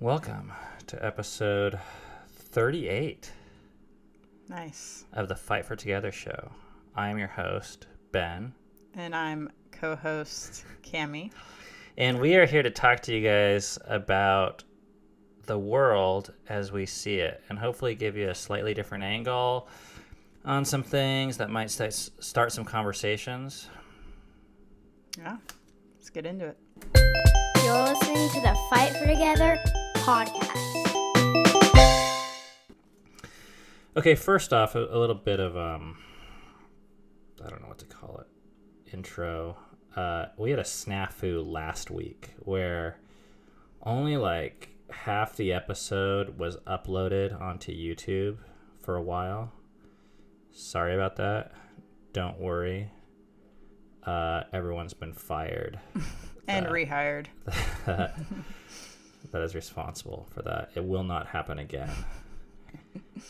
Welcome to episode 38 Nice. of the Fight for Together show. I am your host, Ben. And I'm co-host Cammie. And we are here to talk to you guys about the world as we see it and hopefully give you a slightly different angle on some things that might start some conversations. Yeah, let's get into it. You're listening to the Fight for Together podcast. Okay, first off, a little bit of, I don't know what to call it, intro. We had a snafu last week where only like half the episode was uploaded onto YouTube for a while. Sorry about that. Don't worry. Everyone's been fired. And rehired. That is responsible for that. It will not happen again.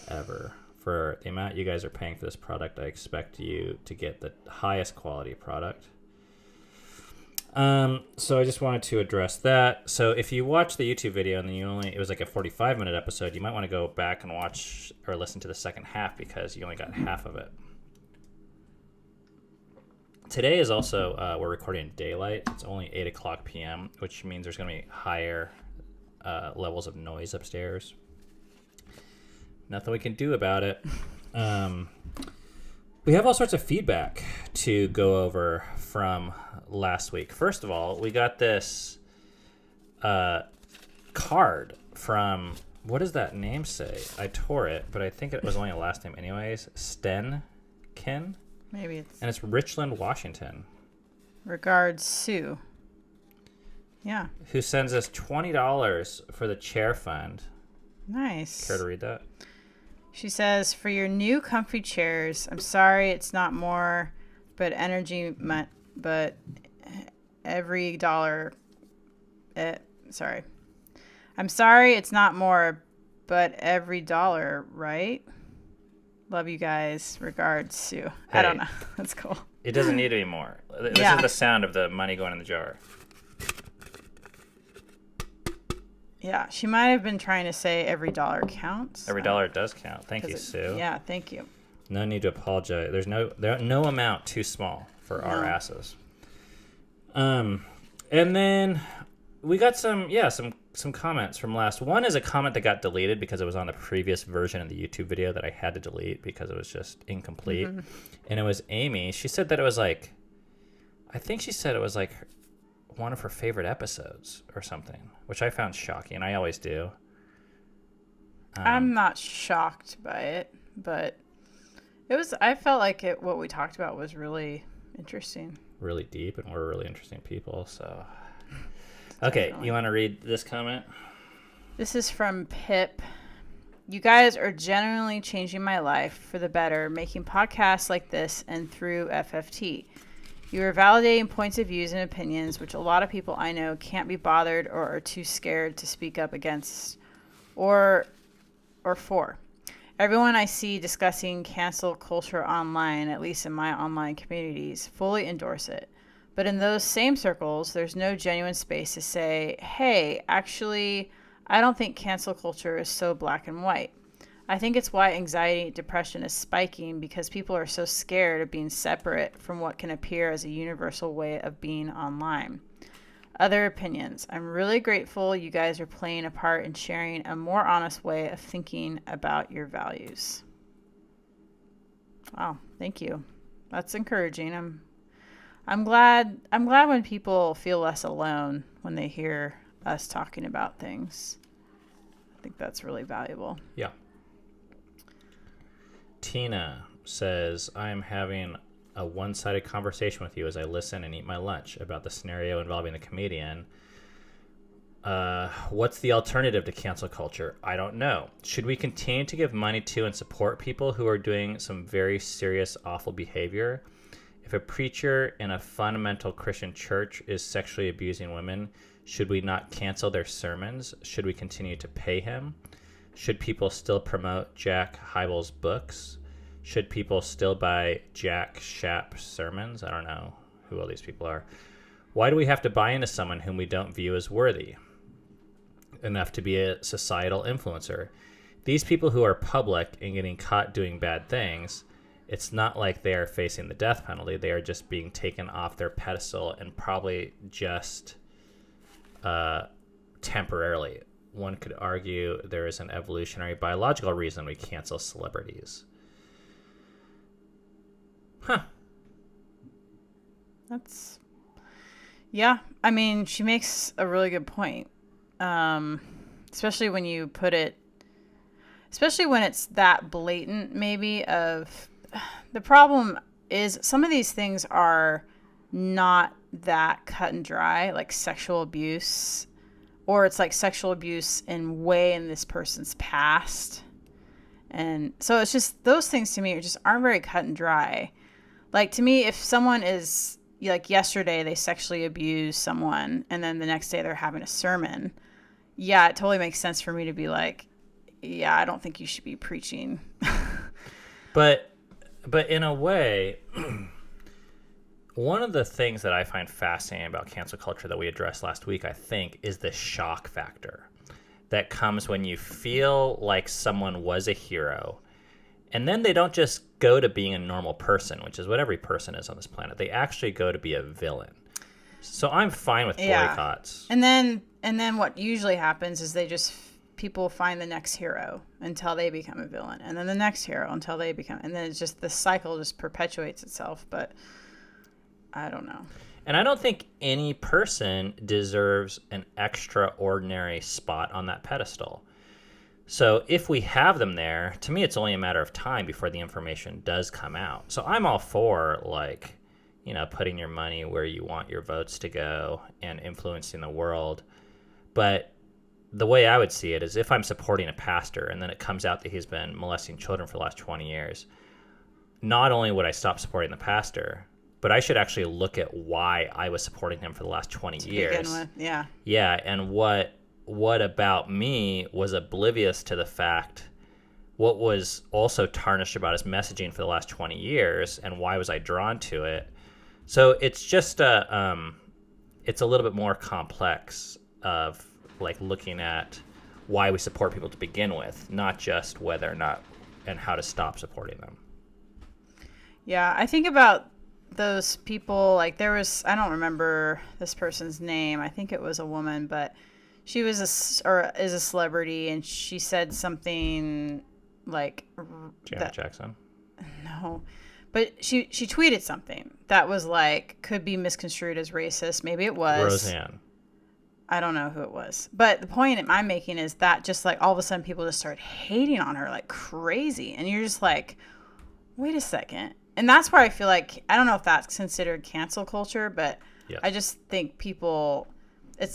Ever. For the amount you guys are paying for this product, I expect you to get the highest quality product. So I just wanted to address that. So if you watch the YouTube video and then it was like a 45-minute episode, you might want to go back and watch or listen to the second half because you only got half of it. Today is also, we're recording in daylight. It's only 8 o'clock p.m., which means there's going to be higher levels of noise upstairs. Nothing we can do about it. We have all sorts of feedback to go over from last week. First of all, we got this card from, what does that name say? I tore it, but I think it was only a last name anyways. Stenkin? Maybe it's... And it's Richland, Washington. Regards, Sue. Yeah. Who sends us $20 for the chair fund. Nice. Care to read that? She says, for your new comfy chairs, I'm sorry it's not more, but but every dollar... sorry. I'm sorry it's not more, but every dollar, right? Love you guys. Regards, Sue. Hey, I don't know. That's cool. It doesn't need any more. This is the sound of the money going in the jar. Yeah, she might have been trying to say every dollar counts. Every dollar does count. Thank you, Sue. Yeah, thank you. No need to apologize. There's no amount too small for our asses. And then we got some comments from last. One is a comment that got deleted because it was on the previous version of the YouTube video that I had to delete because it was just incomplete. Mm-hmm. And it was Amy. She said that it was like, I think she said it was like one of her favorite episodes or something, which I found shocking. I always do. I'm not shocked by it, but I felt like what we talked about was really interesting. Really deep, and we're really interesting people, so... Okay, definitely. You want to read this comment? This is from Pip. You guys are genuinely changing my life for the better, making podcasts like this and through FFT. You are validating points of views and opinions, which a lot of people I know can't be bothered or are too scared to speak up against or for. Everyone I see discussing cancel culture online, at least in my online communities, fully endorse it. But in those same circles, there's no genuine space to say, hey, actually, I don't think cancel culture is so black and white. I think it's why anxiety and depression is spiking because people are so scared of being separate from what can appear as a universal way of being online. Other opinions. I'm really grateful you guys are playing a part in sharing a more honest way of thinking about your values. Wow, thank you. That's encouraging. I'm glad when people feel less alone when they hear us talking about things. I think that's really valuable. Yeah. Tina says, I'm having a one-sided conversation with you as I listen and eat my lunch about the scenario involving the comedian. What's the alternative to cancel culture? I don't know. Should we continue to give money to and support people who are doing some very serious, awful behavior? If a preacher in a fundamental Christian church is sexually abusing women, should we not cancel their sermons? Should we continue to pay him? Should people still promote Jack Hybel's books? Should people still buy Jack Shapp sermons? I don't know who all these people are. Why do we have to buy into someone whom we don't view as worthy? enough to be a societal influencer. These people who are public and getting caught doing bad things, it's not like they are facing the death penalty. They are just being taken off their pedestal and probably just temporarily. One could argue there is an evolutionary biological reason we cancel celebrities. Huh. Yeah, I mean, she makes a really good point. Especially when you put it, especially when it's that blatant, maybe, of the problem is some of these things are not that cut and dry, like sexual abuse, or it's like sexual abuse in this person's past. And so it's just, those things to me just aren't very cut and dry. Like, to me, if someone is, like, yesterday they sexually abused someone and then the next day they're having a sermon, yeah, it totally makes sense for me to be like, yeah, I don't think you should be preaching. But in a way, one of the things that I find fascinating about cancel culture that we addressed last week, I think, is the shock factor that comes when you feel like someone was a hero, and then they don't just go to being a normal person, which is what every person is on this planet. They actually go to be a villain. So I'm fine with boycotts. And then what usually happens is people find the next hero until they become a villain, and then the next hero until they become, and then it's just, the cycle just perpetuates itself. But I don't know. And I don't think any person deserves an extraordinary spot on that pedestal. So if we have them there, to me, it's only a matter of time before the information does come out. So I'm all for, like, putting your money where you want your votes to go and influencing the world. But the way I would see it is, if I'm supporting a pastor and then it comes out that he's been molesting children for the last 20 years, not only would I stop supporting the pastor, but I should actually look at why I was supporting him for the last 20 years. Begin with, yeah. Yeah, and what about me was oblivious to the fact, what was also tarnished about his messaging for the last 20 years, and why was I drawn to it? So it's just it's a little bit more complex of, like, looking at why we support people to begin with, not just whether or not and how to stop supporting them. Yeah, I think about those people, like, there was, I don't remember this person's name. I think it was a woman, but she was is a celebrity, and she said something like Janet Jackson. No, but she tweeted something that was like, could be misconstrued as racist. Maybe it was Roseanne. I don't know who it was, but the point I'm making is that just, like, all of a sudden people just start hating on her like crazy, and you're just like, wait a second. And that's where I feel like, I don't know if that's considered cancel culture, but yes. I just think people, I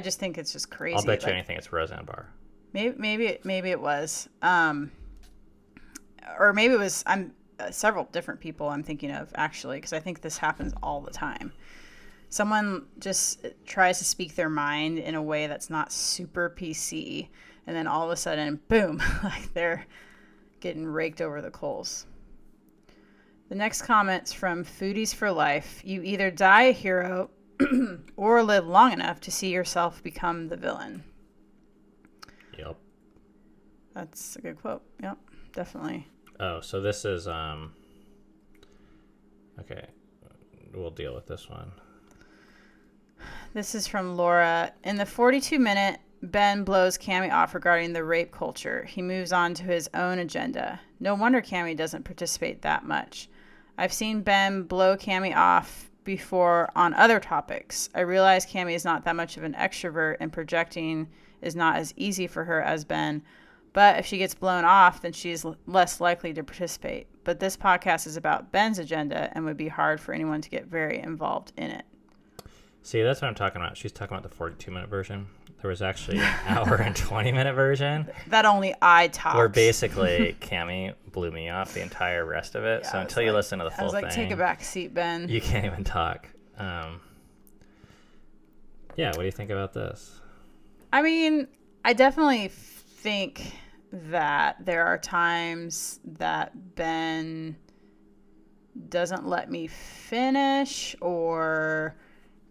just think it's just crazy. I'll bet you anything it's Roseanne Barr. Maybe it was, or maybe it was, several different people I'm thinking of, actually, because I think this happens all the time. Someone just tries to speak their mind in a way that's not super PC, and then all of a sudden, boom, like, they're getting raked over the coals. The next comment's from Foodies for Life. You either die a hero or live long enough to see yourself become the villain. Yep. That's a good quote. Yep, definitely. Oh, so this is okay. We'll deal with this one. This is from Laura. In the 42-minute, Ben blows Cammy off regarding the rape culture. He moves on to his own agenda. No wonder Cammy doesn't participate that much. I've seen Ben blow Cammy off before on other topics. I realize Cammy is not that much of an extrovert, and projecting is not as easy for her as Ben. But if she gets blown off, then she's less likely to participate. But this podcast is about Ben's agenda and would be hard for anyone to get very involved in it. See, that's what I'm talking about. She's talking about the 42-minute version. There was actually an hour and 20-minute version. That only I talked. Where basically Cammy blew me off the entire rest of it. Yeah, so until you listen to the full thing. I was like, take a back seat, Ben. You can't even talk. Yeah, what do you think about this? I mean, I definitely think that there are times that Ben doesn't let me finish, or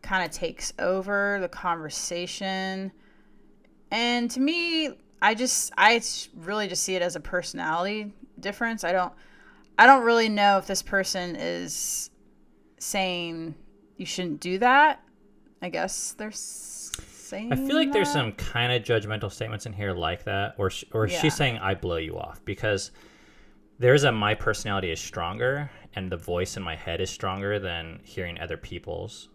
kind of takes over the conversation. And to me, I really just see it as a personality difference. I don't really know if this person is saying you shouldn't do that. I guess they're saying I feel like there's that. some kind of judgmental statements in here like that, or she's saying I blow you off, because there's my personality is stronger and the voice in my head is stronger than hearing other people's.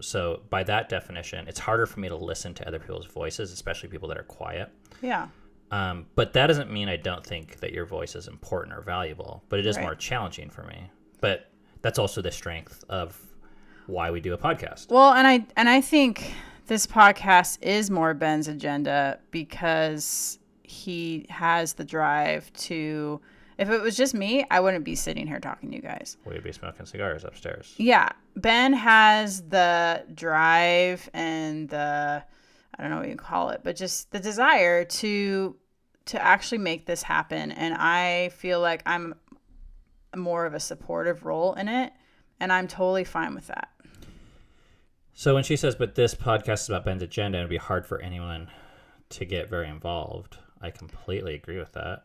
So by that definition, it's harder for me to listen to other people's voices, especially people that are quiet. Yeah. But that doesn't mean I don't think that your voice is important or valuable, but it is Right. more challenging for me. But that's also the strength of why we do a podcast. Well, and I think this podcast is more Ben's agenda because he has the drive to. If it was just me, I wouldn't be sitting here talking to you guys. We'd be smoking cigars upstairs. Yeah, Ben has the drive and the, I don't know what you call it, but just the desire to actually make this happen, and I feel like I'm more of a supportive role in it, and I'm totally fine with that. So when she says, but this podcast is about Ben's agenda, it'd be hard for anyone to get very involved, I completely agree with that.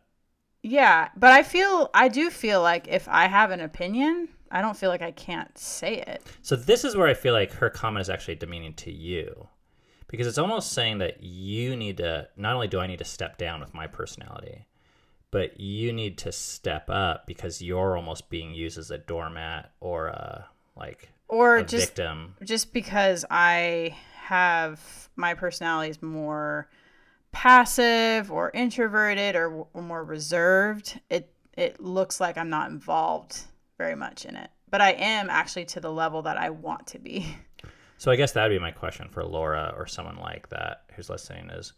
Yeah, but I do feel like if I have an opinion, I don't feel like I can't say it. So this is where I feel like her comment is actually demeaning to you, because it's almost saying that you need to, not only do I need to step down with my personality, but you need to step up because you're almost being used as a doormat or a victim. Just because I have my personality is more passive or introverted or more reserved, it looks like I'm not involved very much in it, but I am actually to the level that I want to be. So I guess that would be my question for Laura or someone like that who's listening is,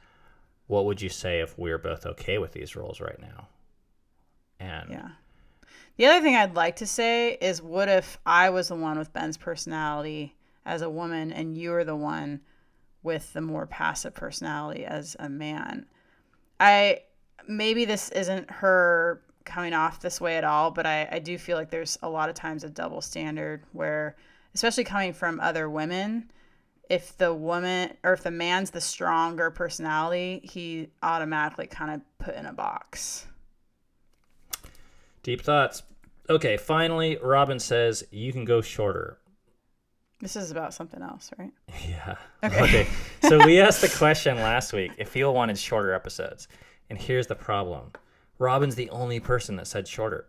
what would you say if we're both okay with these roles right now? And yeah, the other thing I'd like to say is, what if I was the one with Ben's personality as a woman and you were the with the more passive personality as a man? Maybe this isn't her coming off this way at all, but I do feel like there's a lot of times a double standard where, especially coming from other women, if the man's the stronger personality, he automatically kind of put in a box. Deep thoughts. Okay, finally, Robin says you can go shorter. This is about something else, right? Yeah. Okay. So we asked the question last week if people wanted shorter episodes. And here's the problem. Robin's the only person that said shorter.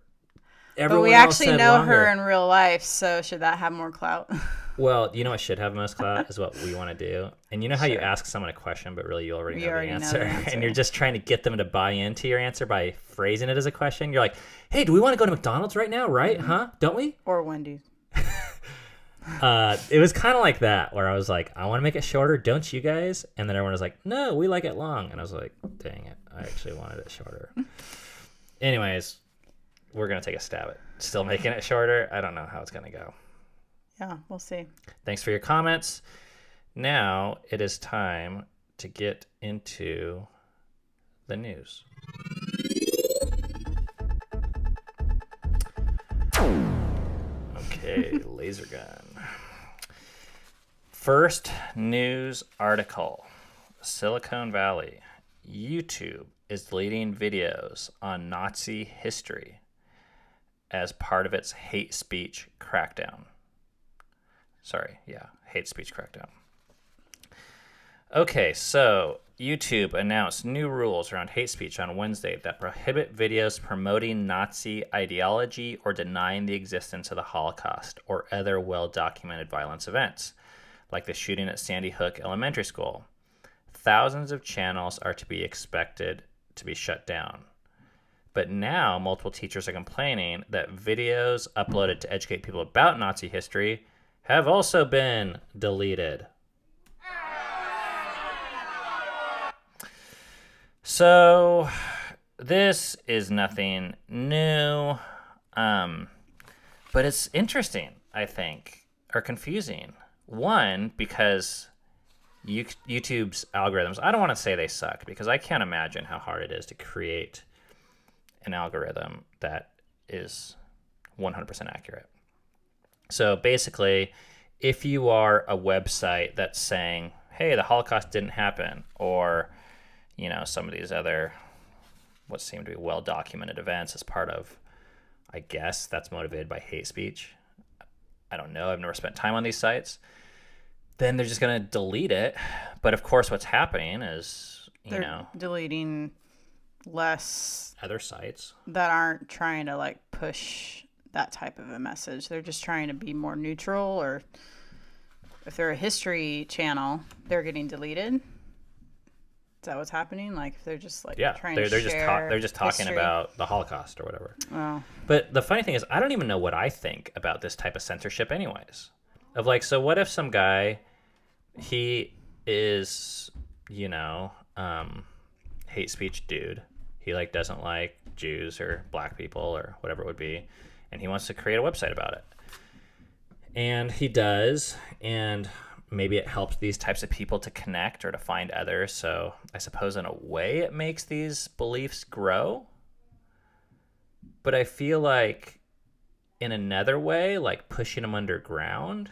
But we actually know her in real life, so should that have more clout? Well, you know what should have most clout is what we want to do. And you know how you ask someone a question, but really you already know the answer. And you're just trying to get them to buy into your answer by phrasing it as a question. You're like, hey, do we want to go to McDonald's right now? Right? Mm-hmm. Huh? Don't we? Or Wendy's. It was kind of like that, where I was like, I want to make it shorter, don't you guys? And then everyone was like, no, we like it long. And I was like, dang it, I actually wanted it shorter. Anyways, we're going to take a stab at still making it shorter. I don't know how it's going to go. Yeah, we'll see. Thanks for your comments. Now it is time to get into the news. Okay, laser gun. First news article. Silicon Valley. YouTube is deleting videos on Nazi history as part of its hate speech crackdown. Hate speech crackdown. Okay, so YouTube announced new rules around hate speech on Wednesday that prohibit videos promoting Nazi ideology or denying the existence of the Holocaust or other well-documented violence events, like the shooting at Sandy Hook Elementary School. Thousands of channels are to be expected to be shut down. But now multiple teachers are complaining that videos uploaded to educate people about Nazi history have also been deleted. So this is nothing new, but it's interesting, I think, or confusing. One, because YouTube's algorithms, I don't want to say they suck, because I can't imagine how hard it is to create an algorithm that is 100% accurate. So basically, if you are a website that's saying, hey, the Holocaust didn't happen, or, you know, some of these other what seem to be well-documented events as part of, I guess that's motivated by hate speech. I don't know. I've never spent time on these sites. Then they're just going to delete it. But of course, what's happening is, They're deleting less other sites that aren't trying to like push that type of a message. They're just trying to be more neutral, or if they're a history channel, they're getting deleted. Is that what's happening? Like if they're just like trying to share they're just talking history about the Holocaust or whatever. Oh. But the funny thing is, I don't even know what I think about this type of censorship, anyways. Of like, so what if some guy, he is, you know, hate speech dude. He like doesn't like Jews or black people or whatever it would be, and he wants to create a website about it. And he does, and maybe it helps these types of people to connect or to find others. So I suppose in a way it makes these beliefs grow. But I feel like in another way, like pushing them underground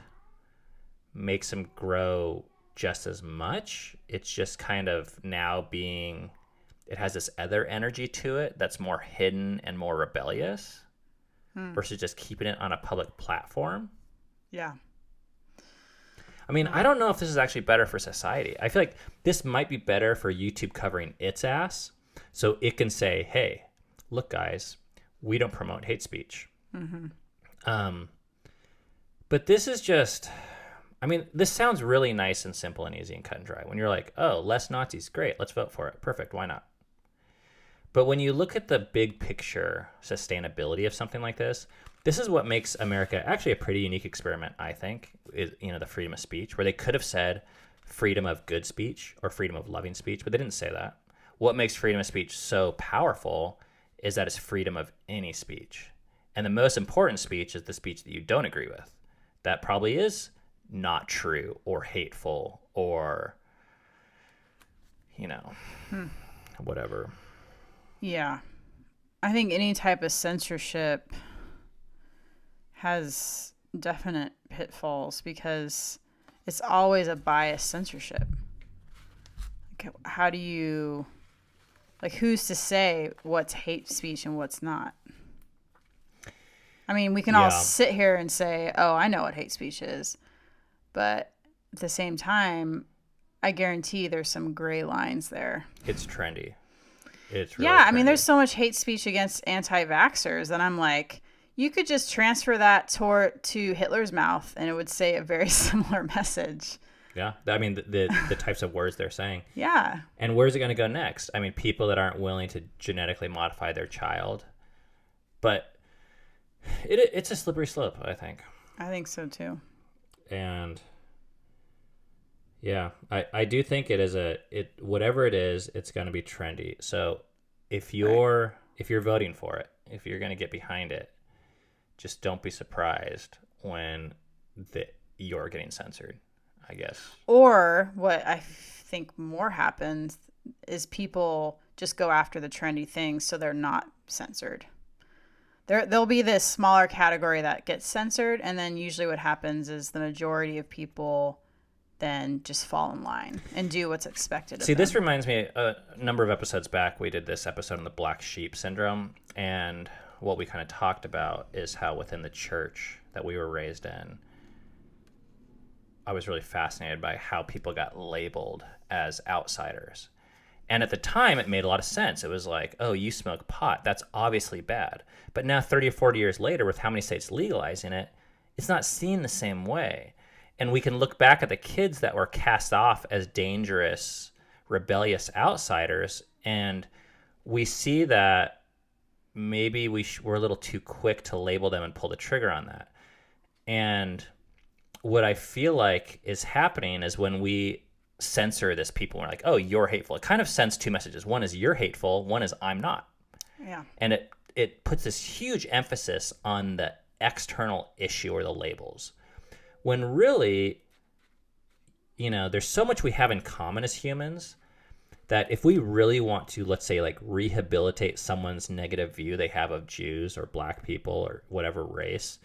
makes them grow just as much. It's just kind of now being, it has this other energy to it that's more hidden and more rebellious versus just keeping it on a public platform. Yeah. I mean, I don't know if this is actually better for society. I feel like this might be better for YouTube covering its ass, so it can say, hey, look, guys, we don't promote hate speech. But this is just, I mean, this sounds really nice and simple and easy and cut and dry. When you're like, oh, less Nazis, great, let's vote for it. Perfect, why not? But when you look at the big picture sustainability of something like this is what makes America actually a pretty unique experiment, I think, is, you know, the freedom of speech, where they could have said freedom of good speech or freedom of loving speech, but they didn't say that. What makes freedom of speech so powerful is that it's freedom of any speech. And the most important speech is the speech that you don't agree with. That probably is not true or hateful or, you know, whatever. Yeah. I think any type of censorship has definite pitfalls because it's always a biased censorship. Like, how do you, like, who's to say what's hate speech and what's not? I mean, we can all sit here and say, oh, I know what hate speech is. But at the same time, I guarantee there's some gray lines there. It's trendy. It's really trendy. I trendy. mean, there's so much hate speech against anti-vaxxers, and I'm like, you could just transfer that to Hitler's mouth, and it would say a very similar message. Yeah, I mean, the types of words they're saying. Yeah. And where's it going to go next? I mean, people that aren't willing to genetically modify their child. But it's a slippery slope, I think. I think so, too. And yeah, I do think it is whatever it is, it's going to be trendy. So if you're voting for it, if you're going to get behind it, just don't be surprised when you're getting censored, I guess. Or what I think more happens is people just go after the trendy things so they're not censored. There'll be this smaller category that gets censored, and then usually what happens is the majority of people then just fall in line and do what's expected of them. This reminds me, a number of episodes back, we did this episode on the black sheep syndrome, and what we kind of talked about is how within the church that we were raised in, I was really fascinated by how people got labeled as outsiders. And at the time, it made a lot of sense. It was like, oh, you smoke pot. That's obviously bad. But now 30 or 40 years later, with how many states legalizing it, it's not seen the same way. And we can look back at the kids that were cast off as dangerous, rebellious outsiders, and we see that maybe we're a little too quick to label them and pull the trigger on that. And what I feel like is happening is when we censor this, people are like, oh, you're hateful. It kind of sends two messages. One is you're hateful. One is I'm not. Yeah. And it puts this huge emphasis on the external issue or the labels. When really, you know, there's so much we have in common as humans that if we really want to, let's say, like rehabilitate someone's negative view they have of Jews or black people or whatever race,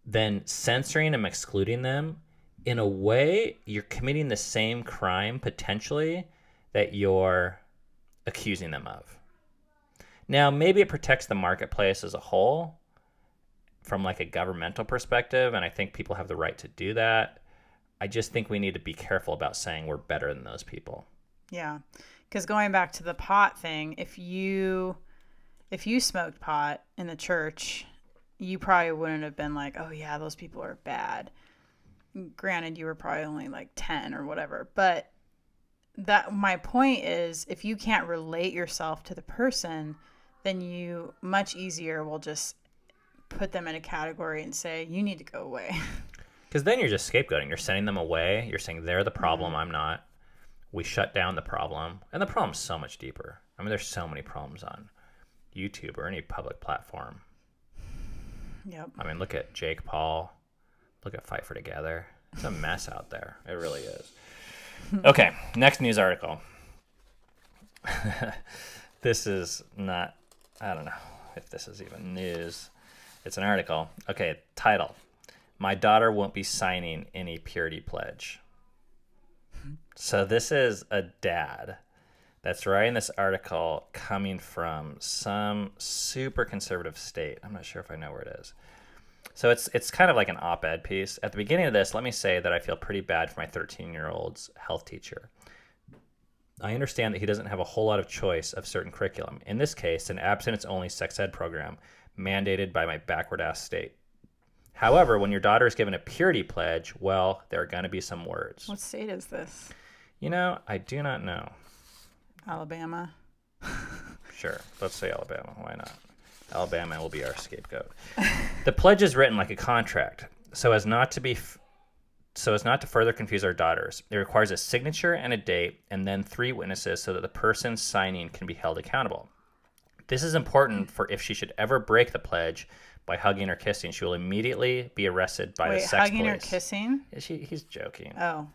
then censoring and excluding them, in a way, you're committing the same crime potentially that you're accusing them of. Now, maybe it protects the marketplace as a whole from like a governmental perspective, and I think people have the right to do that. I just think we need to be careful about saying we're better than those people. Yeah. Because going back to the pot thing, if you smoked pot in the church, you probably wouldn't have been like, oh yeah, those people are bad. Granted, you were probably only like 10 or whatever. But my point is, if you can't relate yourself to the person, then you much easier will just put them in a category and say, you need to go away. Because then you're just scapegoating. You're sending them away. You're saying they're the problem, I'm not. We shut down the problem. And the problem's so much deeper. I mean, there's so many problems on YouTube or any public platform. Yep. I mean, look at Jake Paul. Look at Fight for Together. It's a mess out there. It really is. Okay, next news article. This is not, I don't know if this is even news. It's an article. Okay, title. My daughter won't be signing any purity pledge. So this is a dad that's writing this article coming from some super conservative state. I'm not sure if I know where it is. So it's kind of like an op-ed piece. At the beginning of this, let me say that I feel pretty bad for my 13-year-old's health teacher. I understand that he doesn't have a whole lot of choice of certain curriculum. In this case, an abstinence-only sex ed program mandated by my backward-ass state. However, when your daughter is given a purity pledge, well, there are going to be some words. What state is this? You know, I do not know. Alabama. Sure, let's say Alabama. Why not? Alabama will be our scapegoat. The pledge is written like a contract, so as not to further confuse our daughters. It requires a signature and a date, and then 3 witnesses so that the person signing can be held accountable. This is important for if she should ever break the pledge by hugging or kissing, she will immediately be arrested by the sex police. Hugging or kissing? He's joking. Oh.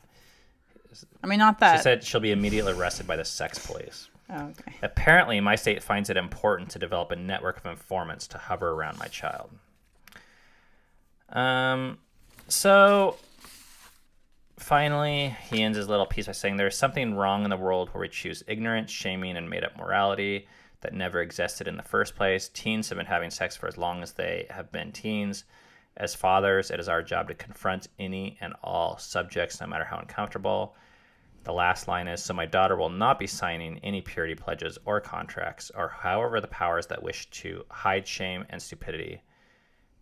I mean, not that. She said she'll be immediately arrested by the sex police. Oh, okay. Apparently, my state finds it important to develop a network of informants to hover around my child. So, finally, he ends his little piece by saying, there is something wrong in the world where we choose ignorance, shaming, and made-up morality that never existed in the first place. Teens have been having sex for as long as they have been teens. As fathers, it is our job to confront any and all subjects, no matter how uncomfortable. The last line is, so my daughter will not be signing any purity pledges or contracts, or however the powers that wish to hide shame and stupidity.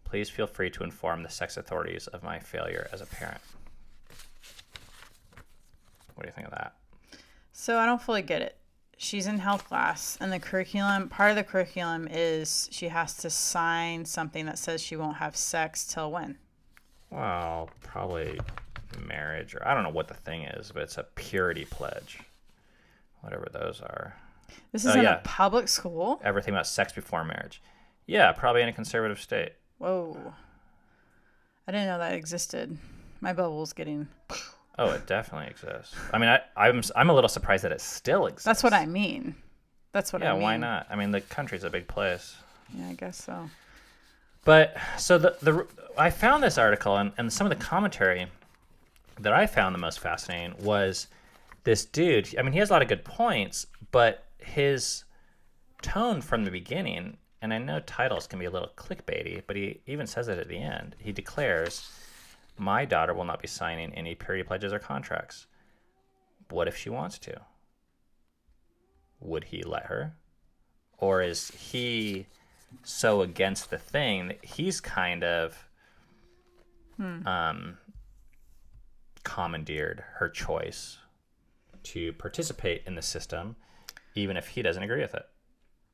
Please feel free to inform the sex authorities of my failure as a parent. What do you think of that? So I don't fully get it. She's in health class, and part of the curriculum is she has to sign something that says she won't have sex till when? Well, probably marriage, or I don't know what the thing is, but it's a purity pledge. Whatever those are. This is in a public school? Everything about sex before marriage. Yeah, probably in a conservative state. Whoa. I didn't know that existed. My bubble's getting... Oh, it definitely exists. I mean, I'm a little surprised that it still exists. That's what I mean. Yeah, why not? I mean, the country's a big place. Yeah, I guess so. But so I found this article, and some of the commentary that I found the most fascinating was this dude. I mean, he has a lot of good points, but his tone from the beginning, and I know titles can be a little clickbaity, but he even says it at the end. He declares, my daughter will not be signing any purity pledges or contracts. What if she wants to? Would he let her? Or is he so against the thing that he's kind of commandeered her choice to participate in the system, even if he doesn't agree with it?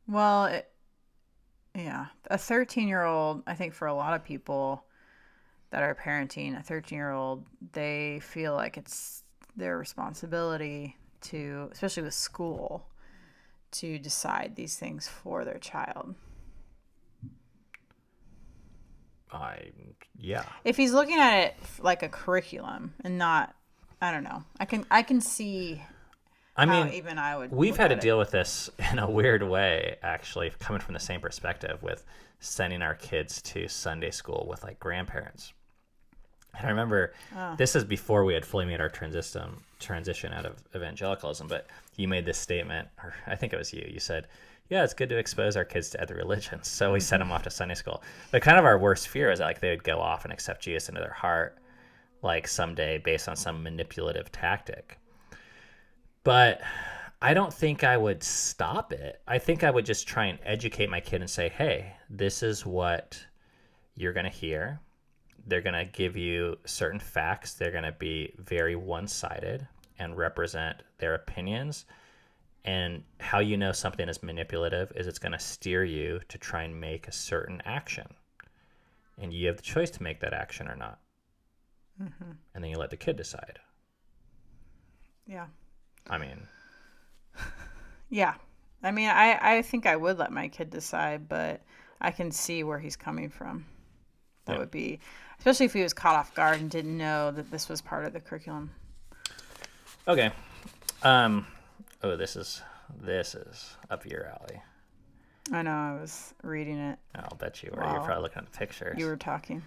Well, yeah. A 13-year-old, I think for a lot of people that are parenting a 13-year-old, they feel like it's their responsibility to, especially with school, to decide these things for their child. Yeah. If he's looking at it like a curriculum and not, I don't know. I can see I mean, even I would. We've look had to at deal with this in a weird way, actually, coming from the same perspective with sending our kids to Sunday school with like grandparents. And I remember this is before we had fully made our transition out of evangelicalism, but you made this statement, or I think it was you. You said, yeah, it's good to expose our kids to other religions. So we sent them off to Sunday school. But kind of our worst fear is that like they would go off and accept Jesus into their heart like someday based on some manipulative tactic. But I don't think I would stop it. I think I would just try and educate my kid and say, hey, this is what you're going to hear. They're going to give you certain facts. They're going to be very one-sided and represent their opinions. And how you know something is manipulative is it's going to steer you to try and make a certain action. And you have the choice to make that action or not. Mm-hmm. And then you let the kid decide. Yeah. I mean... Yeah. I mean, I think I would let my kid decide, but I can see where he's coming from. That would be, especially if he was caught off guard and didn't know that this was part of the curriculum. Okay. This is up your alley. I know, I was reading it. I'll bet you were. You're probably looking at the pictures. You were talking.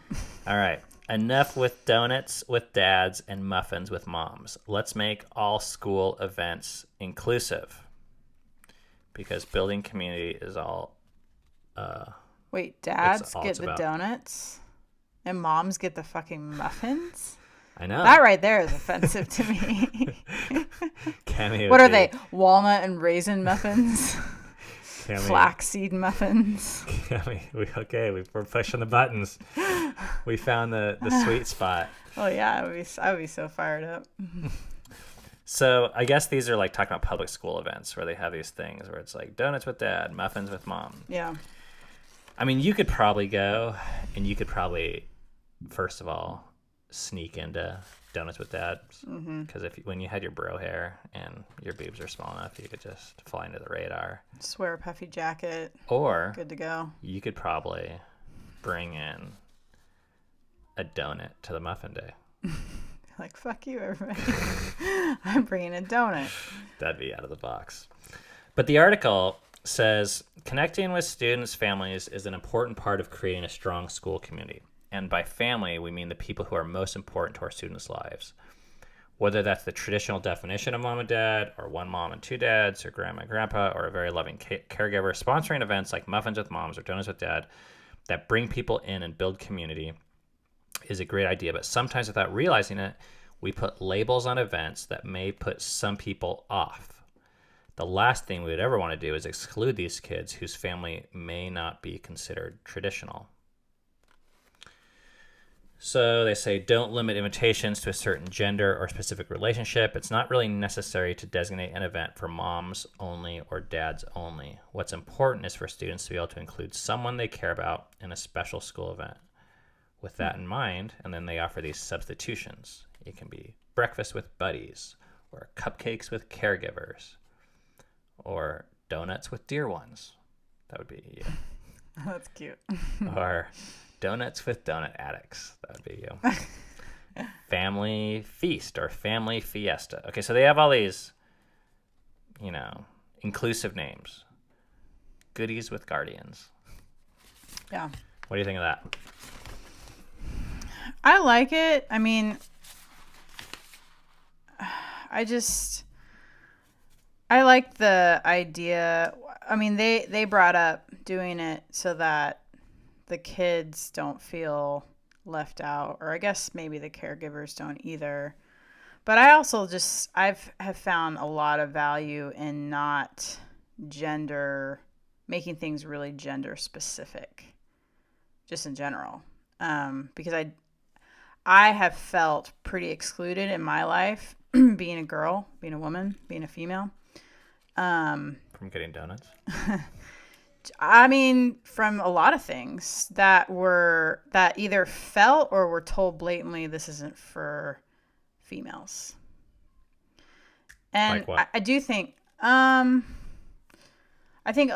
All right. Enough with donuts with dads and muffins with moms. Let's make all school events inclusive. Because building community is all... Wait, dads all get it's the about. Donuts and moms get the fucking muffins? I know. That right there is offensive to me. Cammy What are they? Walnut and raisin muffins? Cammy, Flaxseed muffins? Cammy, we're pushing the buttons. We found the sweet spot. Oh yeah, I would be so fired up. So I guess these are like talking about public school events where they have these things where it's like donuts with dad, muffins with mom. Yeah. I mean, you could probably go and you could probably, first of all, sneak into donuts with dad. Because when you had your bro hair and your boobs are small enough, you could just fly under the radar. Just wear a puffy jacket. Or good to go. You could probably bring in a donut to the muffin day. Like, fuck you, everybody. I'm bringing a donut. That'd be out of the box. But the article says, connecting with students' families is an important part of creating a strong school community. And by family, we mean the people who are most important to our students' lives. Whether that's the traditional definition of mom and dad, or one mom and two dads, or grandma and grandpa, or a very loving caregiver, sponsoring events like Muffins with Moms or Donuts with Dad that bring people in and build community is a great idea, but sometimes without realizing it, we put labels on events that may put some people off. The last thing we would ever want to do is exclude these kids whose family may not be considered traditional. So they say, don't limit invitations to a certain gender or specific relationship. It's not really necessary to designate an event for moms only or dads only. What's important is for students to be able to include someone they care about in a special school event. With that in mind, and then they offer these substitutions. It can be breakfast with buddies, or cupcakes with caregivers, or donuts with dear ones. That would be you. That's cute. Or donuts with donut addicts. That would be you. Family feast or family fiesta. Okay, so they have all these, inclusive names. Goodies with guardians. Yeah. What do you think of that? I like it. I mean, I like the idea. I mean, they brought up doing it so that the kids don't feel left out, or I guess maybe the caregivers don't either. But I also have found a lot of value in not making things really gender specific, just in general. Because I have felt pretty excluded in my life, being a girl, being a woman, being a female. From getting donuts? I mean, from a lot of things that either felt or were told blatantly, this isn't for females. And like what? I do think, I think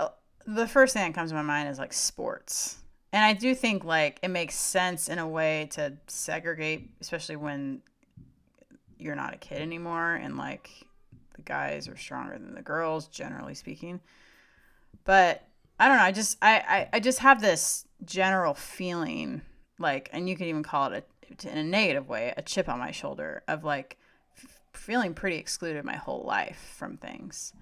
the first thing that comes to my mind is like sports. And I do think like it makes sense in a way to segregate, especially when you're not a kid anymore, and like the guys are stronger than the girls, generally speaking. But I don't know. I just have this general feeling like, and you could even call it in a negative way, a chip on my shoulder of like feeling pretty excluded my whole life from things.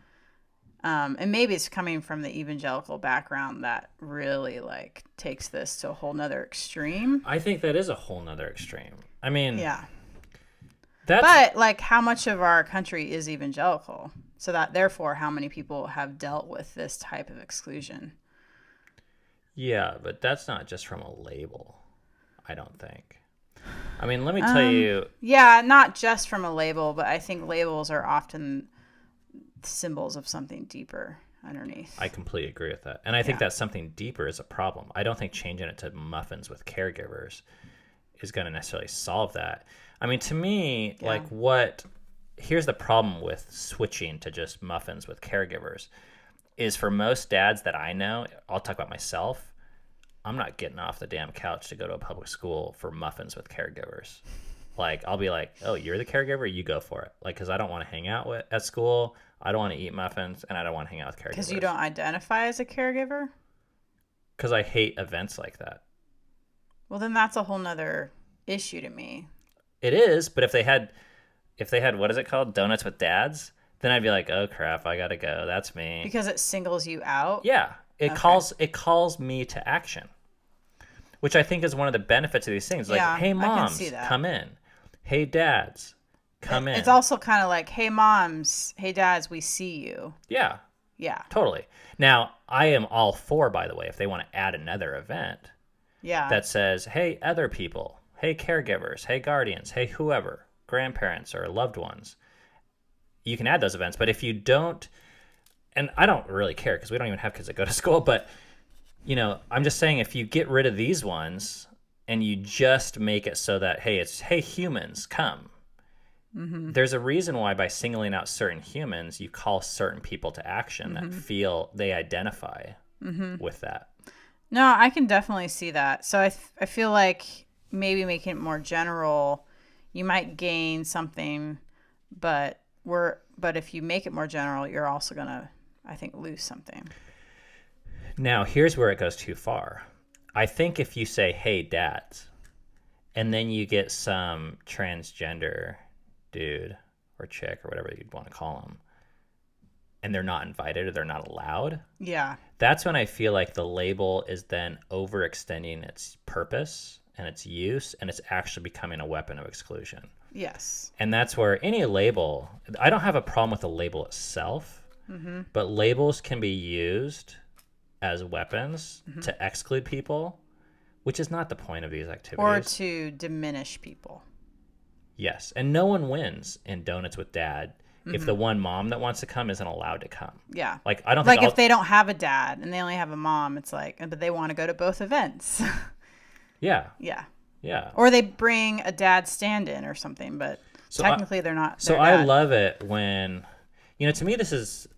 And maybe it's coming from the evangelical background that really like takes this to a whole nother extreme. I think that is a whole nother extreme. I mean, yeah. But like, how much of our country is evangelical? So that therefore, how many people have dealt with this type of exclusion? Yeah, but that's not just from a label, I don't think. I mean, let me tell you. Yeah, not just from a label, but I think labels are often symbols of something deeper underneath. I completely agree with that. And I think that something deeper is a problem. I don't think changing it to muffins with caregivers is going to necessarily solve that. I mean, to me, here's the problem with switching to just muffins with caregivers is for most dads that I know, I'll talk about myself, I'm not getting off the damn couch to go to a public school for muffins with caregivers. Like, I'll be like, oh, you're the caregiver? You go for it. Like, because I don't want to hang out at school. I don't want to eat muffins, and I don't want to hang out with caregivers. Because you don't identify as a caregiver? Because I hate events like that. Well, then that's a whole nother issue to me. It is, but if they had, what is it called? Donuts with dads? Then I'd be like, oh, crap, I got to go. That's me. Because it singles you out? Yeah. It calls me to action, which I think is one of the benefits of these things. Like, hey, moms, come in. Hey, dads, come in. It's also kind of like, hey, moms, hey, dads, we see you. Yeah. Yeah. Totally. Now, I am all for, by the way, if they want to add another event that says, hey, other people, hey, caregivers, hey, guardians, hey, whoever, grandparents or loved ones, you can add those events. But if you don't, and I don't really care because we don't even have kids that go to school, but, you know, I'm just saying if you get rid of these ones and you just make it so that, hey, it's, hey, humans, come. Mm-hmm. There's a reason why by singling out certain humans, you call certain people to action that feel they identify with that. No, I can definitely see that. So I feel like maybe making it more general, you might gain something, but if you make it more general, you're also going to, I think, lose something. Now, here's where it goes too far. I think if you say, hey, dads, and then you get some transgender dude or chick or whatever you'd want to call them, and they're not invited or they're not allowed. Yeah. That's when I feel like the label is then overextending its purpose and its use, and it's actually becoming a weapon of exclusion. Yes. And that's where any label, I don't have a problem with the label itself, but labels can be used as weapons to exclude people, which is not the point of these activities. Or to diminish people. Yes. And no one wins in Donuts with Dad if the one mom that wants to come isn't allowed to come. Yeah. Like, I don't think if they don't have a dad and they only have a mom, it's like, but they want to go to both events. Yeah. Yeah. Yeah. Or they bring a dad stand-in or something, but technically they're not. So I love it when, you know, to me this is,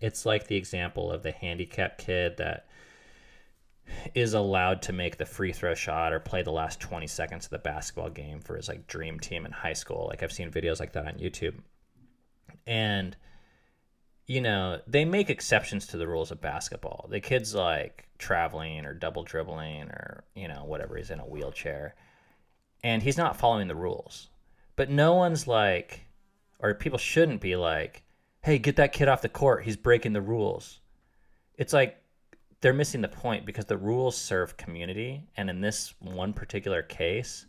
it's like the example of the handicapped kid that is allowed to make the free throw shot or play the last 20 seconds of the basketball game for his like dream team in high school. Like I've seen videos like that on YouTube. And, you know, they make exceptions to the rules of basketball. The kid's like traveling or double dribbling or, you know, whatever, he's in a wheelchair. And he's not following the rules. But no one's like, or people shouldn't be like, hey, get that kid off the court. He's breaking the rules. It's like they're missing the point because the rules serve community. And in this one particular case,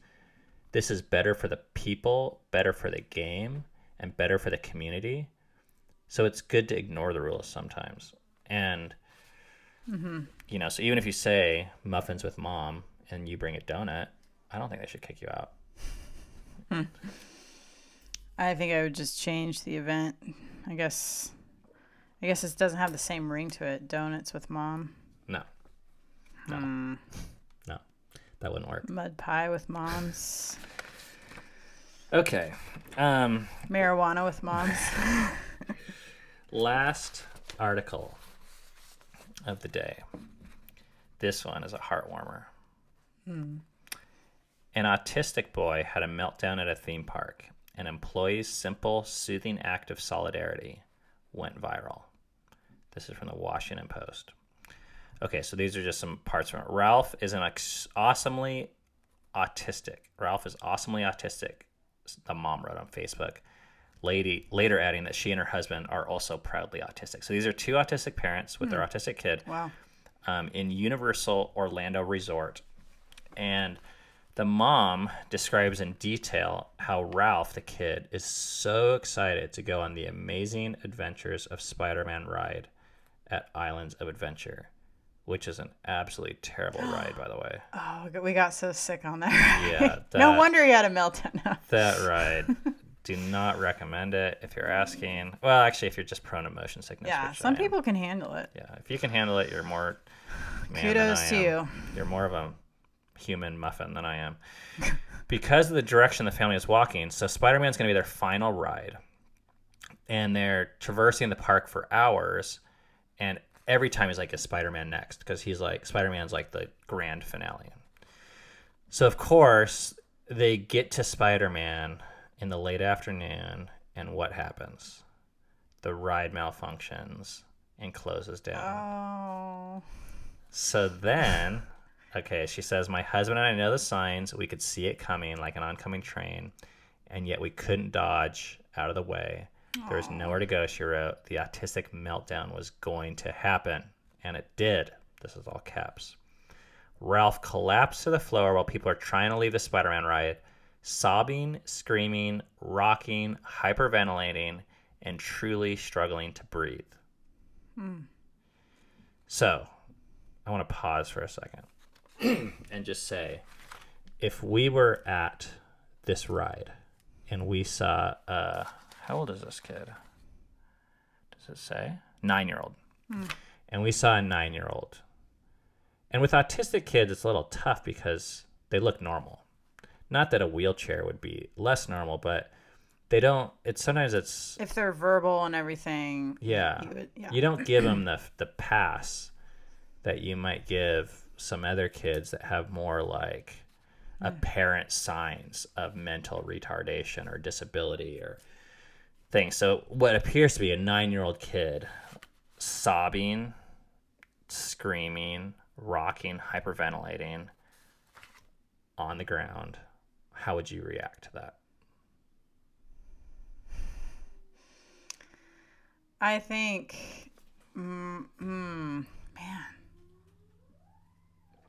this is better for the people, better for the game, and better for the community. So it's good to ignore the rules sometimes. And, you know, so even if you say muffins with mom and you bring a donut, I don't think they should kick you out. I think I would just change the event. I guess it doesn't have the same ring to it. Donuts with mom. No, that wouldn't work. Mud pie with moms. Okay. Marijuana with moms. Last article of the day. This one is a heart warmer. An autistic boy had a meltdown at a theme park an employee's simple, soothing act of solidarity went viral. This is from the Washington Post. Okay, so these are just some parts from it. Ralph is awesomely autistic. Ralph is awesomely autistic, the mom wrote on Facebook. Later adding that she and her husband are also proudly autistic. So these are two autistic parents with their autistic kid. Wow. In Universal Orlando Resort. And the mom describes in detail how Ralph, the kid, is so excited to go on the amazing adventures of Spider-Man ride at Islands of Adventure, which is an absolutely terrible ride, by the way. Oh, we got so sick on that ride. Yeah. No wonder he had a meltdown. That ride. Do not recommend it if you're asking. Well, actually, if you're just prone to motion sickness. Yeah, which some people can handle it. Yeah, if you can handle it, you're more man Kudos than I to am. You're more of a human muffin than I am. Because of the direction the family is walking, so Spider-Man's going to be their final ride. And they're traversing the park for hours, and every time he's like, is Spider-Man next? Because he's like, Spider-Man's like the grand finale. So, of course, they get to Spider-Man in the late afternoon, and what happens? The ride malfunctions and closes down. Oh. So then, okay, she says, my husband and I know the signs. We could see it coming like an oncoming train, and yet we couldn't dodge out of the way. There was nowhere to go, she wrote. The autistic meltdown was going to happen, and it did. This is all caps. Ralph collapsed to the floor while people are trying to leave the Spider-Man ride, sobbing, screaming, rocking, hyperventilating, and truly struggling to breathe. So, I want to pause for a second and just say, if we were at this ride and we saw, how old is this kid? Does it say? 9-year-old. And we saw a 9-year-old. And with autistic kids, it's a little tough because they look normal. Not that a wheelchair would be less normal, but they don't. Sometimes it's If they're verbal and everything. yeah. You don't give them the pass that you might give some other kids that have more like apparent signs of mental retardation or disability or things. So what appears to be a 9-year-old kid sobbing, screaming, rocking, hyperventilating on the ground. How would you react to that? I think, man,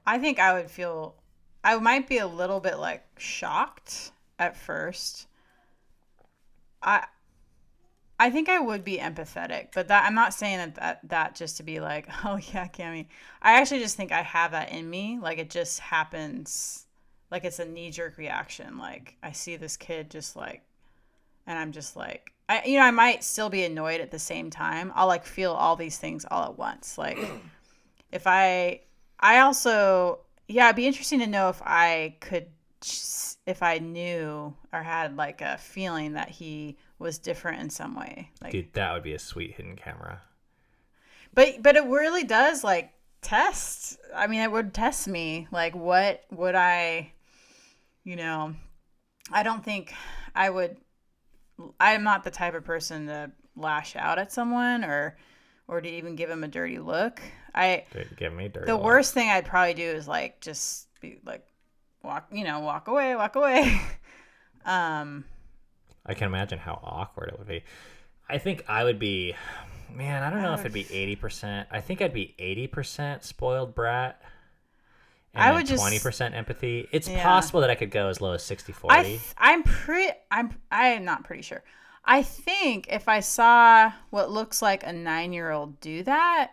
I think I would feel, I might be a little bit like shocked at first. I think I would be empathetic, but that I'm not saying that just to be like, oh yeah, Cammy. I actually just think I have that in me. Like it just happens, like it's a knee-jerk reaction. Like I see this kid just like, and I'm just like, I might still be annoyed at the same time. I'll like feel all these things all at once. Like if I also, yeah, it'd be interesting to know if I knew or had like a feeling that he was different in some way. Like, dude, that would be a sweet hidden camera. But it really does like test. I mean, it would test me. Like, what would I, I don't think I would. I'm not the type of person to lash out at someone or to even give him a dirty look. Give me a dirty The look. worst thing I'd probably do is like just be like walk away. I can imagine how awkward it would be. I think I would be, man, I don't know if it'd be 80%. I think I'd be 80% spoiled brat. And I then would just 20% empathy. It's possible that I could go as low as 60-40. I'm not pretty sure. I think if I saw what looks like a 9-year-old do that,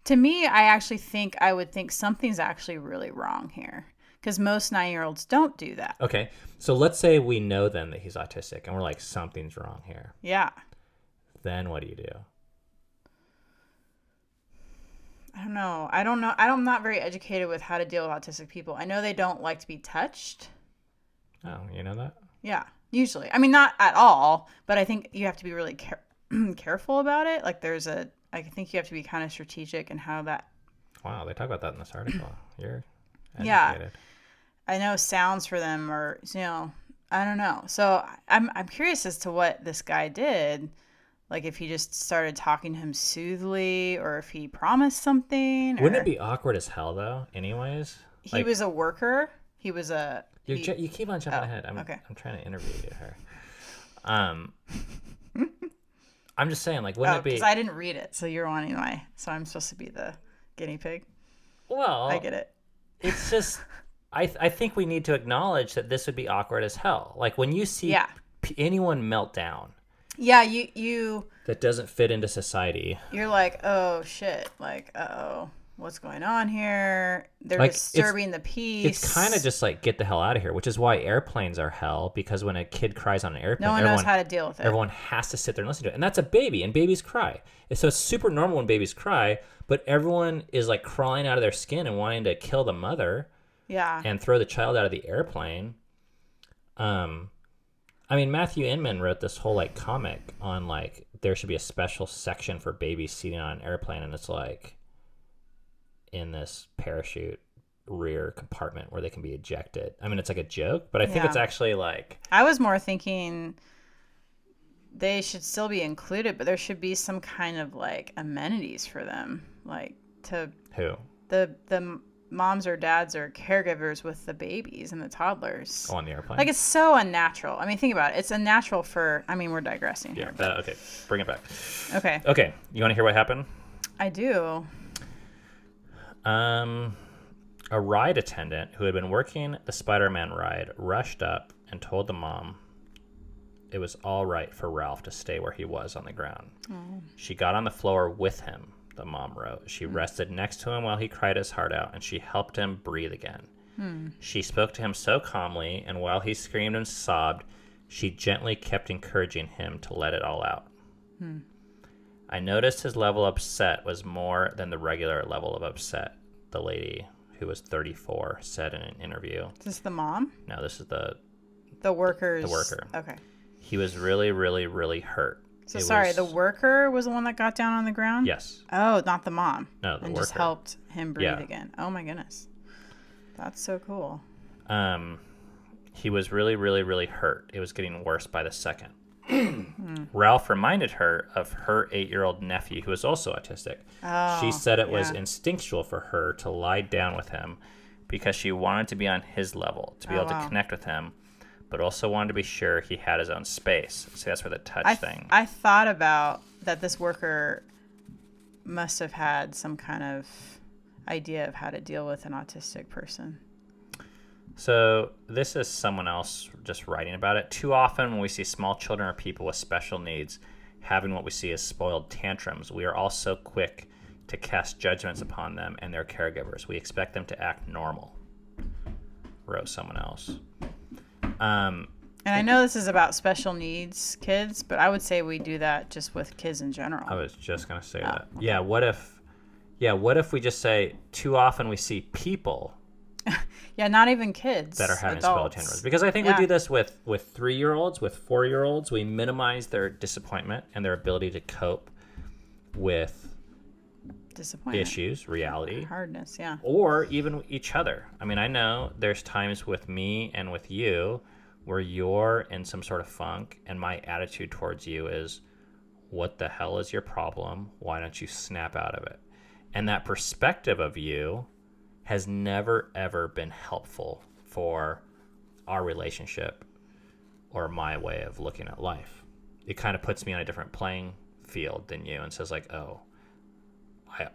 to me, I actually think I would think something's actually really wrong here. Because most 9-year-olds don't do that. Okay, so let's say we know then that he's autistic, and we're like, something's wrong here. Yeah. Then what do you do? I don't know. I'm not very educated with how to deal with autistic people. I know they don't like to be touched. Oh, you know that? Yeah, usually. I mean, not at all, but I think you have to be really careful about it. Like I think you have to be kind of strategic in how that. Wow, they talk about that in this article. You're educated. Yeah. I know sounds for them are, I don't know. So I'm curious as to what this guy did. Like if he just started talking to him soothly, or if he promised something. Wouldn't Or it be awkward as hell though? Anyways, he was a worker. He was a. You keep on jumping ahead. Okay. I'm trying to interview her. I'm just saying, like, wouldn't it be? Because I didn't read it, so you're wanting my. So I'm supposed to be the guinea pig. Well, I get it. It's just, I think we need to acknowledge that this would be awkward as hell. Like when you see anyone melt down. Yeah, you. That doesn't fit into society. You're like, oh shit, like, what's going on here? They're like, disturbing the peace. It's kind of just like, get the hell out of here, which is why airplanes are hell, because when a kid cries on an airplane, no one knows how to deal with it. Everyone has to sit there and listen to it. And that's a baby, and babies cry. So it's super normal when babies cry, but everyone is like crawling out of their skin and wanting to kill the mother. Yeah. And throw the child out of the airplane. I mean, Matthew Inman wrote this whole like comic on like there should be a special section for babies seating on an airplane, and it's like in this parachute rear compartment where they can be ejected. I mean, it's like a joke, but I think it's actually like... I was more thinking they should still be included, but there should be some kind of like amenities for them, like to... Who? The moms or dads or caregivers with the babies and the toddlers. On the airplane? Like, it's so unnatural. I mean, think about it. It's unnatural for... I mean, we're digressing here. Okay. Bring it back. Okay. Okay. You want to hear what happened? I do. A ride attendant who had been working the Spider-Man ride rushed up and told the mom it was all right for Ralph to stay where he was on the ground. Oh. She got on the floor with him, the mom wrote. She rested next to him while he cried his heart out, and she helped him breathe again. She spoke to him so calmly, and while he screamed and sobbed, she gently kept encouraging him to let it all out. I noticed his level of upset was more than the regular level of upset, the lady, who was 34, said in an interview. Is this the mom? No, this is the worker. The worker. Okay. He was really, really, really hurt. So the worker was the one that got down on the ground? Yes. Oh, not the mom. No, the and worker. Just helped him breathe again. Oh my goodness. That's so cool. He was really, really, really hurt. It was getting worse by the second. Ralph reminded her of her 8-year-old nephew who was also autistic. Oh, she said it was instinctual for her to lie down with him because she wanted to be on his level, to be able to connect with him, but also wanted to be sure he had his own space. So that's where the touch thing. I thought about that this worker must have had some kind of idea of how to deal with an autistic person. So this is someone else just writing about it. Too often when we see small children or people with special needs having what we see as spoiled tantrums, we are all so quick to cast judgments upon them and their caregivers. We expect them to act normal, wrote someone else. And I know this is about special needs kids, but I would say we do that just with kids in general. I was just going to say that. Yeah, what if we just say too often we see people yeah, not even kids that are having adults. spoiled tantrums, because I think we do this with 3-year-olds, with 4-year-olds. We minimize their disappointment and their ability to cope with disappointment, issues, reality, hardness, yeah, or even each other. I mean, I know there's times with me and with you where you're in some sort of funk and my attitude towards you is, what the hell is your problem? Why don't you snap out of it? And that perspective of you has never, ever been helpful for our relationship or my way of looking at life. It kind of puts me on a different playing field than you and says like, oh,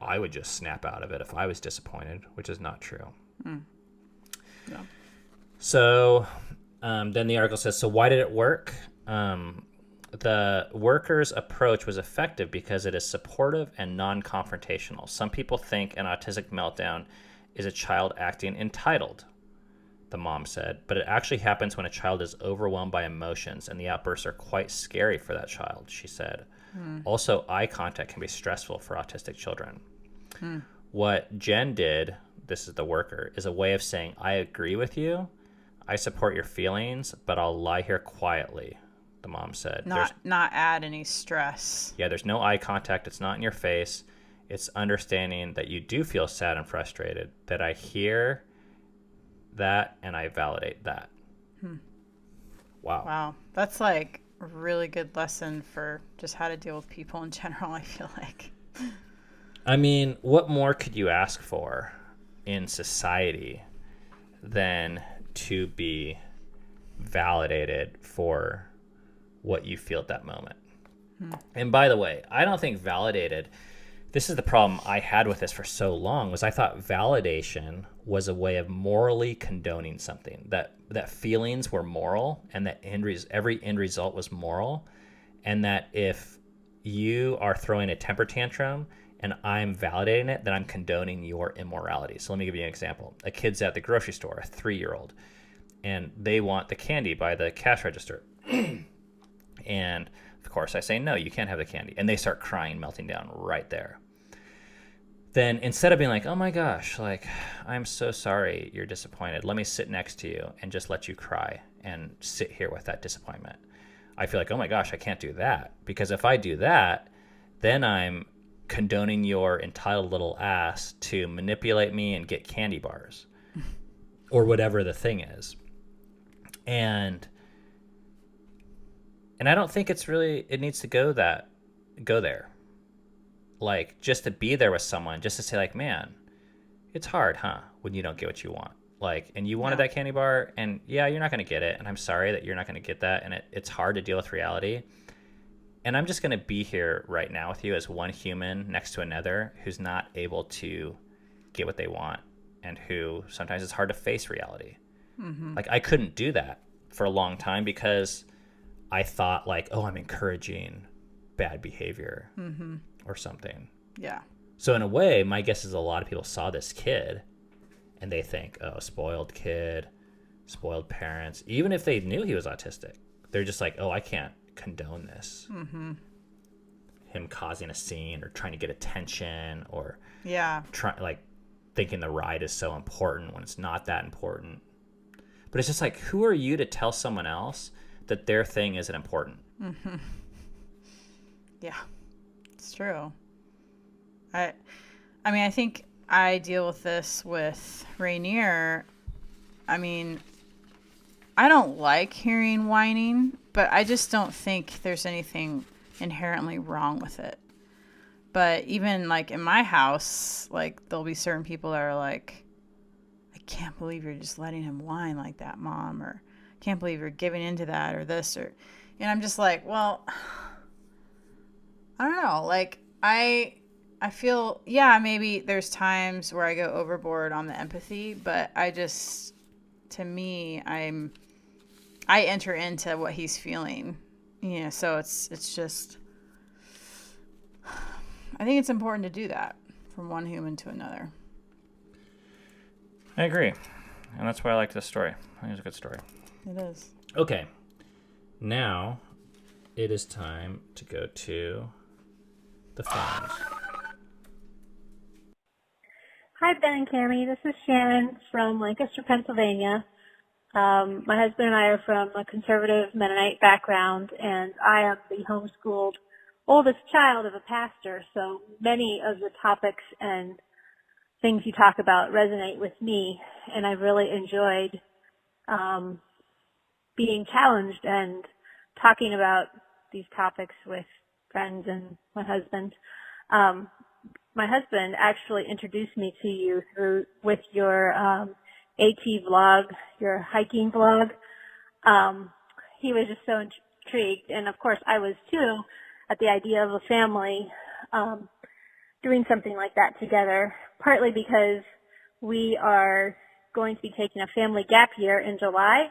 I would just snap out of it if I was disappointed, which is not true. Yeah. So then the article says, so why did it work? The worker's approach was effective because it is supportive and non-confrontational. Some people think an autistic meltdown is a child acting entitled, the mom said, but it actually happens when a child is overwhelmed by emotions, and the outbursts are quite scary for that child, she said. Also, eye contact can be stressful for autistic children. What Jen did, this is the worker, is a way of saying, I agree with you, I support your feelings, but I'll lie here quietly, the mom said. Not add any stress. Yeah, there's no eye contact, it's not in your face. It's understanding that you do feel sad and frustrated, that I hear that and I validate that. Wow. Wow. That's like a really good lesson for just how to deal with people in general, I feel like. I mean, what more could you ask for in society than to be validated for what you feel at that moment? And by the way, I don't think validated, this is the problem I had with this for so long, was I thought validation was a way of morally condoning something, that feelings were moral, and that every end result was moral, and that if you are throwing a temper tantrum and I'm validating it, then I'm condoning your immorality. So let me give you an example. A kid's at the grocery store, a 3-year-old, and they want the candy by the cash register. And of course I say, no, you can't have the candy. And they start crying, melting down right there. Then instead of being like, oh my gosh, like, I'm so sorry you're disappointed, let me sit next to you and just let you cry and sit here with that disappointment. I feel like, oh my gosh, I can't do that. Because if I do that, then I'm condoning your entitled little ass to manipulate me and get candy bars or whatever the thing is. And I don't think it needs to go there. Like, just to be there with someone, just to say like, man, it's hard, huh? When you don't get what you want. Like, and you wanted that candy bar, and yeah, you're not going to get it. And I'm sorry that you're not going to get that. And it's hard to deal with reality. And I'm just going to be here right now with you as one human next to another who's not able to get what they want, and who sometimes it's hard to face reality. Mm-hmm. Like, I couldn't do that for a long time because I thought like, oh, I'm encouraging bad behavior or something. Yeah. So in a way, my guess is a lot of people saw this kid and they think, oh, spoiled kid, spoiled parents. Even if they knew he was autistic, they're just like, oh, I can't condone this. Mm-hmm. Him causing a scene or trying to get attention, or thinking the ride is so important when it's not that important. But it's just like, who are you to tell someone else that their thing isn't important? Mm-hmm. Yeah, it's true. I mean, I think I deal with this with Rainier. I mean, I don't like hearing whining, but I just don't think there's anything inherently wrong with it. But even like in my house, like there'll be certain people that are like, I can't believe you're just letting him whine like that, Mom, or I can't believe you're giving into that, or this, or, and I'm just like, well, I don't know. Like I feel, yeah, maybe there's times where I go overboard on the empathy, but to me, I enter into what he's feeling, so it's just, I think it's important to do that from one human to another. I agree. And that's why I liked this story. I think it's a good story. It is. Okay. Now it is time to go to the phones. Hi, Ben and Cammie. This is Sharon from Lancaster, Pennsylvania. My husband and I are from a conservative Mennonite background, and I am the homeschooled oldest child of a pastor, so many of the topics and things you talk about resonate with me, and I've really enjoyed being challenged and talking about these topics with friends and my husband. My husband actually introduced me to you with your AT vlog, your hiking vlog. He was just so intrigued, and of course I was too, at the idea of a family doing something like that together, partly because we are going to be taking a family gap year in July.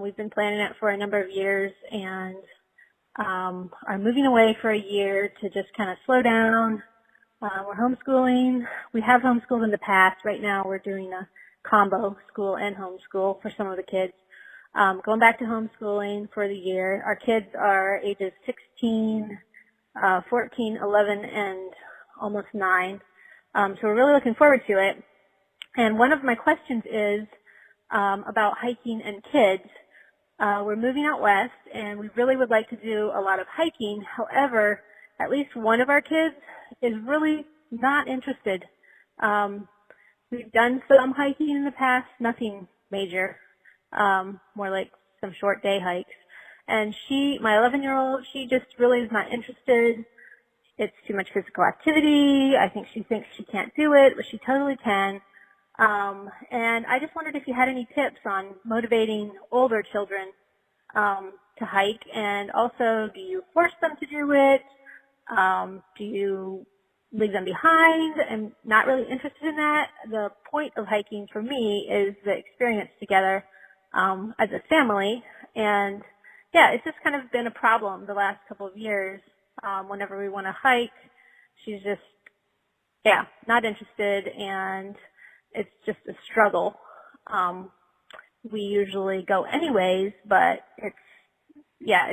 We've been planning it for a number of years, and are moving away for a year to just kind of slow down. We're homeschooling. We have homeschooled in the past. Right now we're doing a combo school and homeschool for some of the kids. Going back to homeschooling for the year. Our kids are ages 16, 14, 11, and almost 9. So we're really looking forward to it. And one of my questions is about hiking and kids. We're moving out west, and we really would like to do a lot of hiking. However, at least one of our kids is really not interested. We've done some hiking in the past, nothing major, more like some short day hikes. And my 11-year-old, she just really is not interested. It's too much physical activity. I think she thinks she can't do it, but she totally can. And I just wondered if you had any tips on motivating older children to hike, and also, do you force them to do it? Do you leave them behind? I'm not really interested in that. The point of hiking for me is the experience together as a family, and yeah, it's just kind of been a problem the last couple of years. Whenever we want to hike, she's just, not interested, and it's just a struggle. We usually go anyways, but it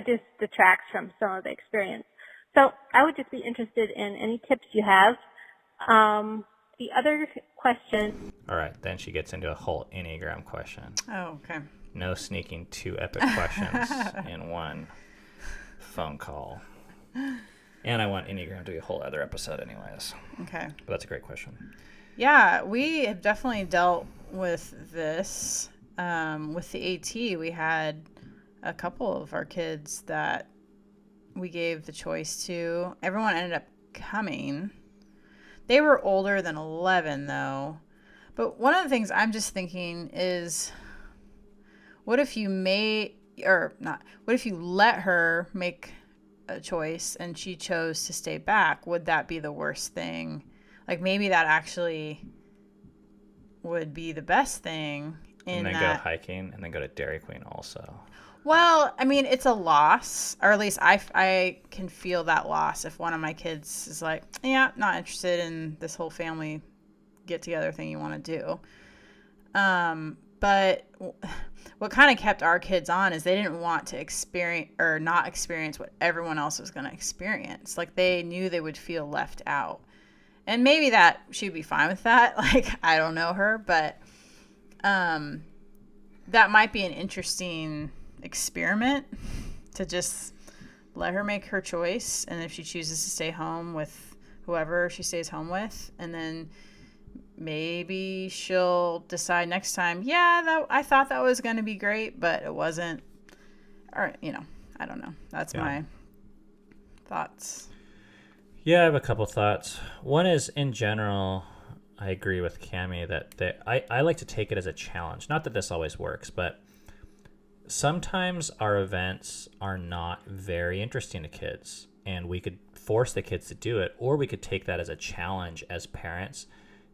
just detracts from some of the experience. So I would just be interested in any tips you have. The other question. All right, then she gets into a whole Enneagram question. Oh, okay. No sneaking 2 epic questions in one phone call. And I want Enneagram to be a whole other episode anyways. Okay. But that's a great question. Yeah, we have definitely dealt with this. With the AT, we had a couple of our kids that we gave the choice to. Everyone ended up coming. They were older than 11, though. But one of the things I'm just thinking is, what if you let her make a choice and she chose to stay back? Would that be the worst thing? Like, maybe that actually would be the best thing. And then go hiking and then go to Dairy Queen also. Well, I mean, it's a loss, or at least I can feel that loss if one of my kids is like, yeah, not interested in this whole family get-together thing you want to do. But what kind of kept our kids on is they didn't want to experience or not experience what everyone else was going to experience. Like, they knew they would feel left out. And maybe that she'd be fine with that. Like, I don't know her, but that might be an interesting experiment to just let her make her choice, and if she chooses to stay home with whoever she stays home with, and then maybe she'll decide next time, I thought that was going to be great, but it wasn't, or I don't know. That's my thoughts. I have a couple thoughts. One is, in general, I agree with Cammie that I like to take it as a challenge. Not that this always works, but sometimes our events are not very interesting to kids, and we could force the kids to do it, or we could take that as a challenge as parents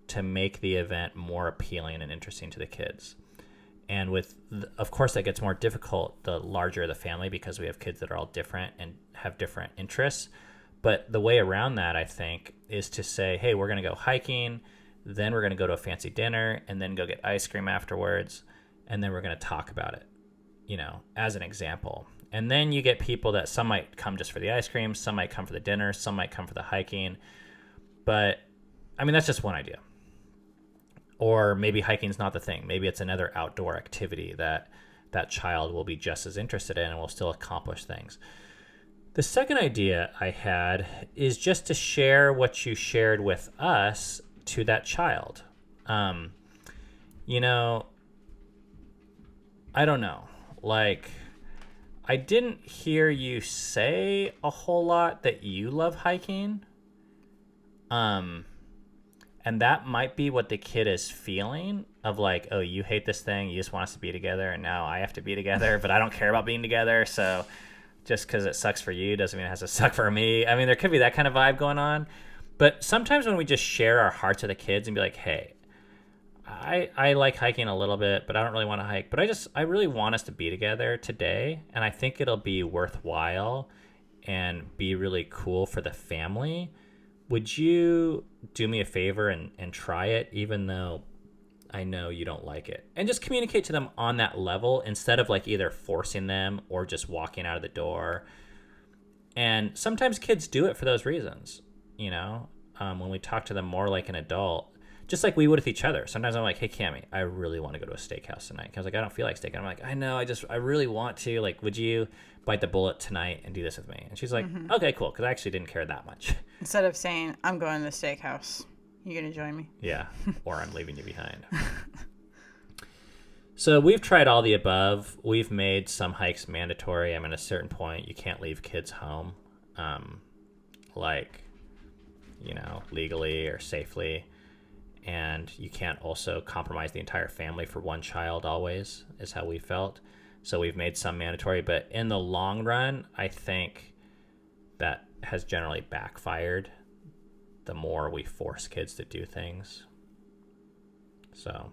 to make the event more appealing and interesting to the kids. And of course, that gets more difficult the larger the family, because we have kids that are all different and have different interests. But the way around that, I think, is to say, hey, we're going to go hiking, then we're going to go to a fancy dinner, and then go get ice cream afterwards, and then we're going to talk about it, as an example. And then you get people that some might come just for the ice cream, some might come for the dinner, some might come for the hiking. But, I mean, that's just one idea. Or maybe hiking's not the thing. Maybe it's another outdoor activity that that child will be just as interested in and will still accomplish things. The second idea I had is just to share what you shared with us to that child. I don't know. Like, I didn't hear you say a whole lot that you love hiking. And that might be what the kid is feeling, of like, oh, you hate this thing, you just want us to be together, and now I have to be together, but I don't care about being together, so just because it sucks for you doesn't mean it has to suck for me. I mean, there could be that kind of vibe going on. But sometimes when we just share our hearts with the kids and be like, hey, I like hiking a little bit, but I don't really want to hike. But I really want us to be together today, and I think it'll be worthwhile and be really cool for the family. Would you do me a favor and try it, even though I know you don't like it? And just communicate to them on that level, instead of like either forcing them or just walking out of the door. And sometimes kids do it for those reasons, when we talk to them more like an adult, just like we would with each other. Sometimes I'm like, hey, Cammie, I really want to go to a steakhouse tonight. I was like, I don't feel like steak. And I'm like, I know, I really want to. Like, would you bite the bullet tonight and do this with me? And she's like, okay, cool, because I actually didn't care that much. Instead of saying, I'm going to the steakhouse, you going to join me? Yeah, or I'm leaving you behind. So we've tried all the above. We've made some hikes mandatory. I mean, at a certain point, you can't leave kids home, legally or safely. And you can't also compromise the entire family for one child always, is how we felt. So we've made some mandatory. But in the long run, I think that has generally backfired the more we force kids to do things. So,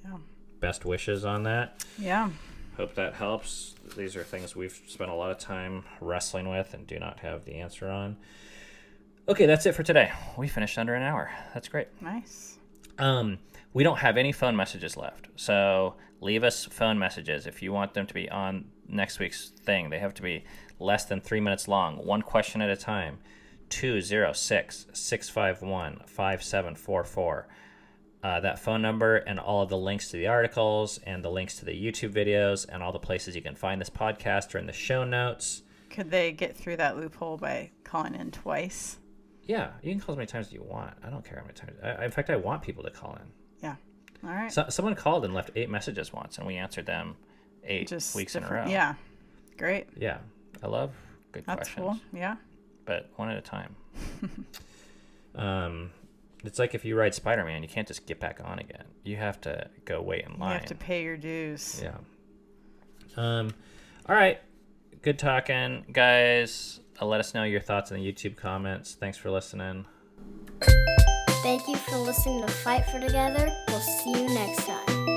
yeah. Best wishes on that. Yeah. Hope that helps. These are things we've spent a lot of time wrestling with and do not have the answer on. Okay, that's it for today. We finished under an hour. That's great. Nice. We don't have any phone messages left. So leave us phone messages if you want them to be on next week's thing. They have to be less than 3 minutes long. One question at a time. 206-651-5744. That phone number and all of the links to the articles and the links to the YouTube videos and all the places you can find this podcast are in the show notes. Could they get through that loophole by calling in twice? Yeah, you can call as many times as you want. I don't care how many times. In fact, I want people to call in. Yeah. All right. So, someone called and left 8 messages once, and we answered them 8 weeks in a row. Yeah. Great. Yeah. I love good That's questions. cool. Yeah. But one at a time. It's like if you ride Spider-Man, you can't just get back on again. You have to go wait in line. You have to pay your dues. Yeah. All right. Good talking, guys. Let us know your thoughts in the YouTube comments. Thanks for listening. Thank you for listening to Fight for Together. We'll see you next time.